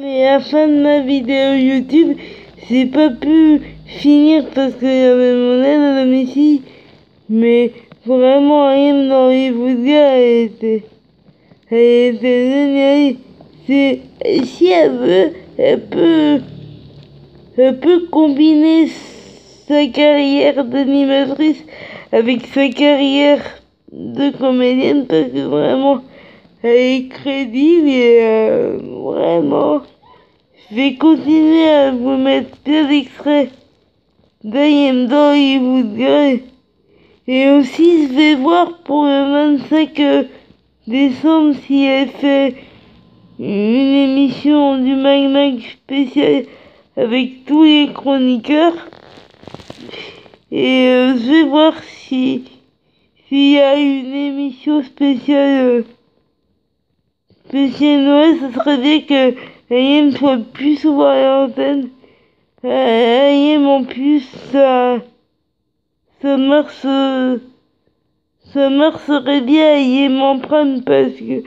Et à la fin de ma vidéo YouTube, j'ai pas pu finir parce qu'il y avait mon aide à domicile, mais vraiment rien dans les vous dire, elle était géniale. Si elle peut combiner sa carrière d'animatrice avec sa carrière de comédienne parce que vraiment elle est crédible et vraiment je vais continuer à vous mettre plein d'extraits d'I dans Hollywood Girl et aussi je vais voir pour le 25 décembre si elle fait une émission du Mag Mag spécial avec tous les chroniqueurs et je vais voir s'il y a une émission spéciale Noël. Ce serait bien que Ayem soit plus souvent à l'antenne. Ayem en plus ça marcherait bien Ayem en prime parce que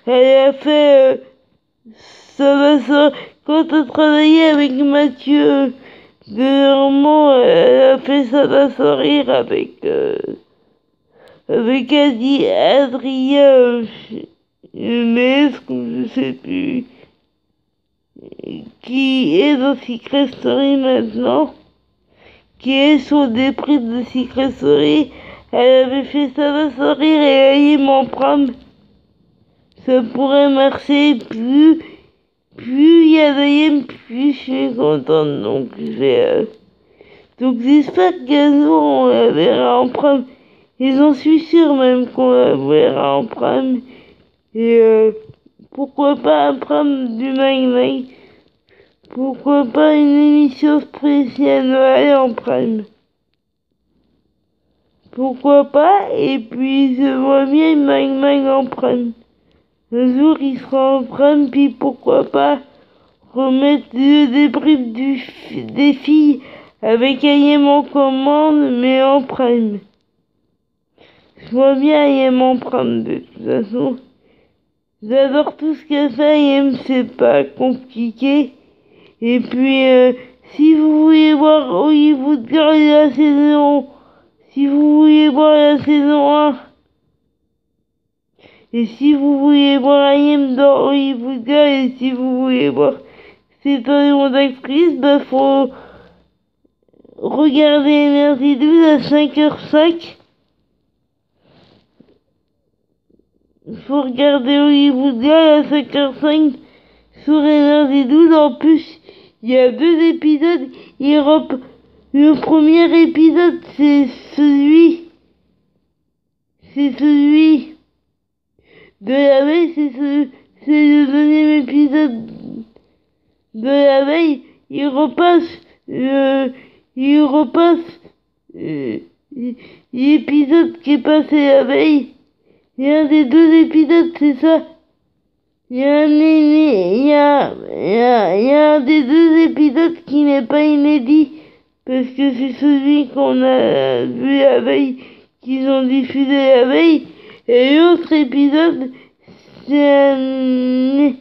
elle a fait quand elle travaillait avec Mathieu Delormeau, elle a fait ça va sourire avec Adrien Maestre, je sais plus, qui est dans Secret Story maintenant, qui est sur des prises de Secret Story. Elle avait fait ça va sourire et Ayem en prime. Ça pourrait marcher plus il y a d'Ayem, plus je suis contente. Donc j'espère qu'un jour on la verra en prime. Et j'en suis sûre même qu'on la verra en prime. Et pourquoi pas un prime du Mag Mag. Pourquoi pas une émission spéciale Noël en prime. Pourquoi pas. Et puis je vois bien Mag Mag en prime. Un jour il sera en prime, puis pourquoi pas remettre le débrief des filles avec Ayem en commande, mais en prime. Je vois bien Ayem en prime de toute façon. J'adore tout ce qu'elle fait, Ayem, c'est pas compliqué. Et puis, si vous voulez voir Hollywood Girl la saison, si vous voulez voir la saison 1, et si vous voulez voir Ayem dans Hollywood Girl, et si vous voulez voir cette nom d'actrice, faut regarder Énergie 12 à 5h05. Faut regarder Hollywood Girl à 5h05 sur Énergie 12. En plus, il y a 2 épisodes. Le premier épisode, c'est celui de la veille, c'est le deuxième épisode de la veille. Il repasse l'épisode qui est passé la veille. Il y a un des 2 épisodes, c'est ça. Il y a un des 2 épisodes qui n'est pas inédit parce que c'est celui qu'on a vu la veille, qu'ils ont diffusé la veille. Et l'autre épisode, c'est un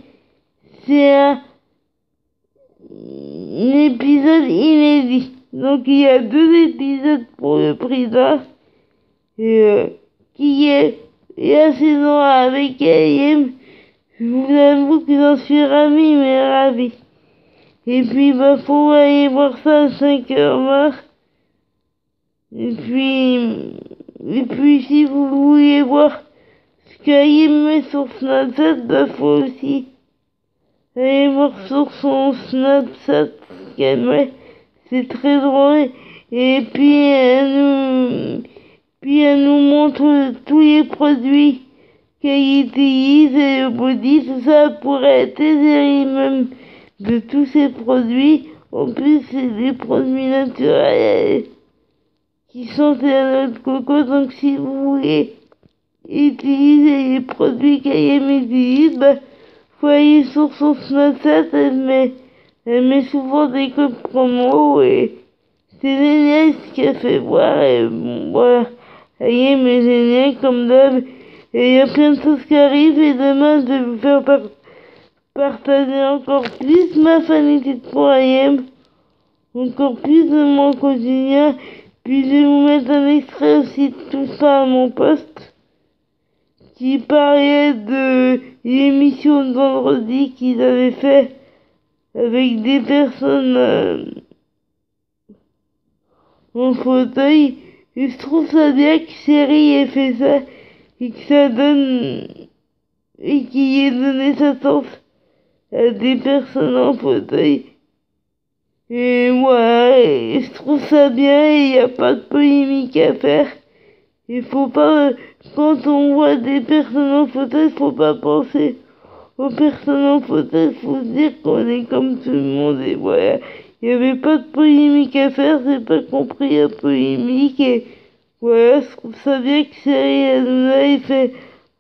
épisode inédit. Donc il y a 2 épisodes pour le prix d'un. Et qui est la saison avec Ayem. Je vous avoue que j'en suis ravi, mais ravi. Et puis faut aller voir ça à 5h20. Et puis si vous voulez voir ce qu'Ayem met sur Snapchat, faut aussi aller voir sur son Snapchat ce qu'elle met. C'est très drôle. Et puis elle nous montre tous les produits qu'elle utilise et le body, tout ça pourrait être série même de tous ces produits. En plus, c'est des produits naturels qui sont à notre coco. Donc si vous voulez utiliser les produits qu'elle utilise, faut aller sur son Snapchat. Elle met souvent des codes promo et c'est génial ce qu'elle fait voir. Et bon, voilà, Ayem est génial comme d'hab. Et il y a plein de choses qui arrivent et demain je vais vous faire partager encore plus ma fanatique pour IM, encore plus de mon quotidien. Puis je vais vous mettre un extrait aussi de tout ça à mon post, qui parlait de l'émission de vendredi qu'ils avaient fait avec des personnes en fauteuil. Et je trouve ça bien que Série ait fait ça et que ça donne et qu'il ait donné sa chance à des personnes en fauteuil. Et ouais, je trouve ça bien et il n'y a pas de polémique à faire. Il faut pas, quand on voit des personnes en fauteuil, faut pas penser aux personnes en fauteuil, faut se dire qu'on est comme tout le monde et voilà. Il n'y avait pas de polémique à faire, j'ai pas compris la polémique et voilà, je trouve ça bien que Cyril Hanouna ait fait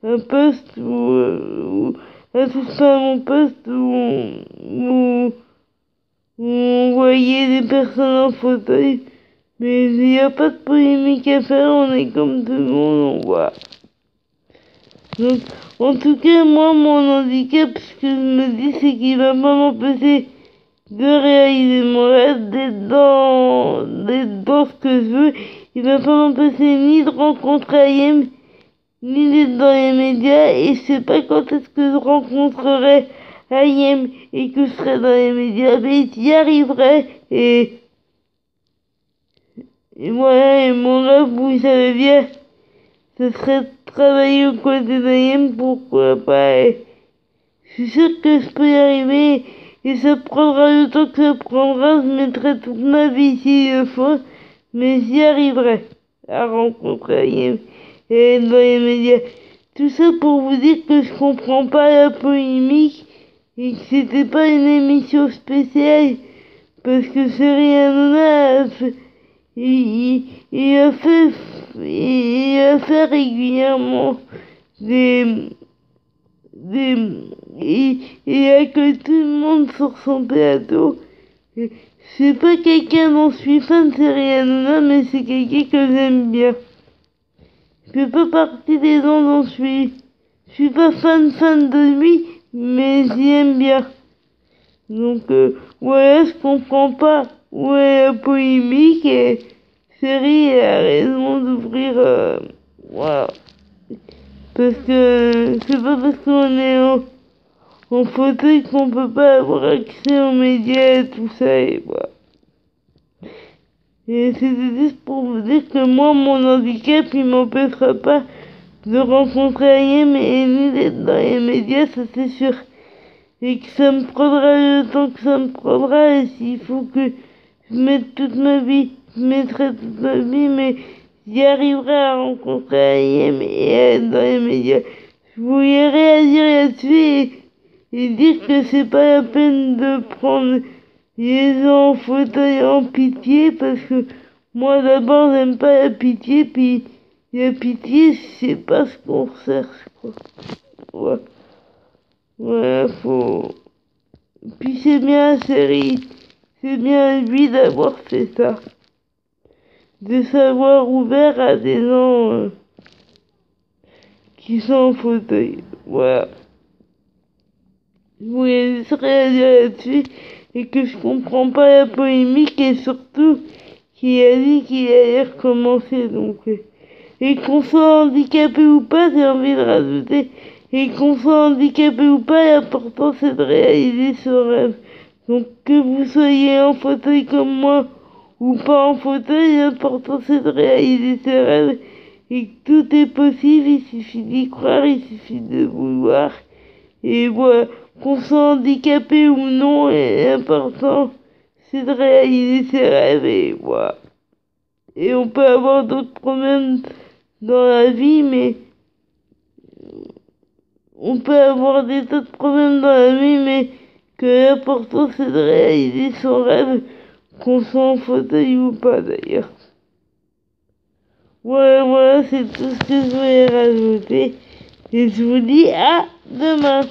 un post où à tout ça mon post où on voyait des personnes en fauteuil, mais il n'y a pas de polémique à faire, on est comme tout le monde, on voit. Donc, en tout cas, moi, mon handicap, ce que je me dis, c'est qu'il va pas m'empêcher de réaliser mon rêve, d'être dans ce que je veux. Il va pas m'empêcher ni de rencontrer Ayem, ni d'être dans les médias, et je sais pas quand est-ce que je rencontrerai Ayem et que je serai dans les médias, mais j'y arriverai, et voilà, et mon rêve, vous savez bien, ce serait de travailler aux côtés d'Ayem, pourquoi pas, et je suis sûr que je peux y arriver, et ça prendra le temps que ça prendra, je mettrai toute ma vie s'il le faut, mais j'y arriverai à rencontrer Ayem et dans les médias. Tout ça pour vous dire que je comprends pas la polémique et que c'était pas une émission spéciale, parce que Cyril Hanouna il a fait régulièrement il a que tout le monde sur son plateau. C'est pas quelqu'un dont je suis fan, Cyril Hanouna, mais c'est quelqu'un que j'aime bien. Je fais pas partie des gens dont je suis pas fan de lui, mais j'aime bien. Donc, voilà, je comprends pas où est la polémique et Cyril a raison d'ouvrir, voilà. Parce que c'est pas parce qu'on est en fauteuil qu'on peut pas avoir accès aux médias et tout ça et voilà. Et c'était juste pour vous dire que moi, mon handicap, il m'empêchera pas de rencontrer Ayem et ni d'être dans les médias, ça c'est sûr. Et que ça me prendra le temps que ça me prendra, et s'il faut que je mette toute ma vie, je mettrai toute ma vie, mais j'y arriverai à rencontrer Ayem et à être dans les médias. Je voulais réagir là-dessus et dire que c'est pas la peine de prendre les gens en fauteuil en pitié, parce que moi d'abord j'aime pas la pitié, puis la pitié c'est pas ce qu'on recherche, quoi. Ouais. Ouais, faut. Puis c'est bien Série, c'est bien lui d'avoir fait ça, de savoir ouvert à des gens qui sont en fauteuil. Voilà. Je voulais juste réagir là-dessus et que je comprends pas la polémique et surtout qu'il a dit qu'il allait recommencer, donc et qu'on soit handicapé ou pas, j'ai envie de rajouter, et qu'on soit handicapé ou pas, l'important c'est de réaliser son rêve. Donc que vous soyez en fauteuil comme moi ou pas en fauteuil, l'important c'est de réaliser ses rêves et que tout est possible, il suffit d'y croire, il suffit de vouloir. Et voilà, qu'on soit handicapé ou non, l'important c'est de réaliser ses rêves et voilà. Et on peut avoir d'autres problèmes dans la vie, mais on peut avoir des tas de problèmes dans la vie, mais que l'important c'est de réaliser son rêve, qu'on soit en fauteuil ou pas d'ailleurs. Voilà, c'est tout ce que je voulais rajouter. Et je vous dis à demain.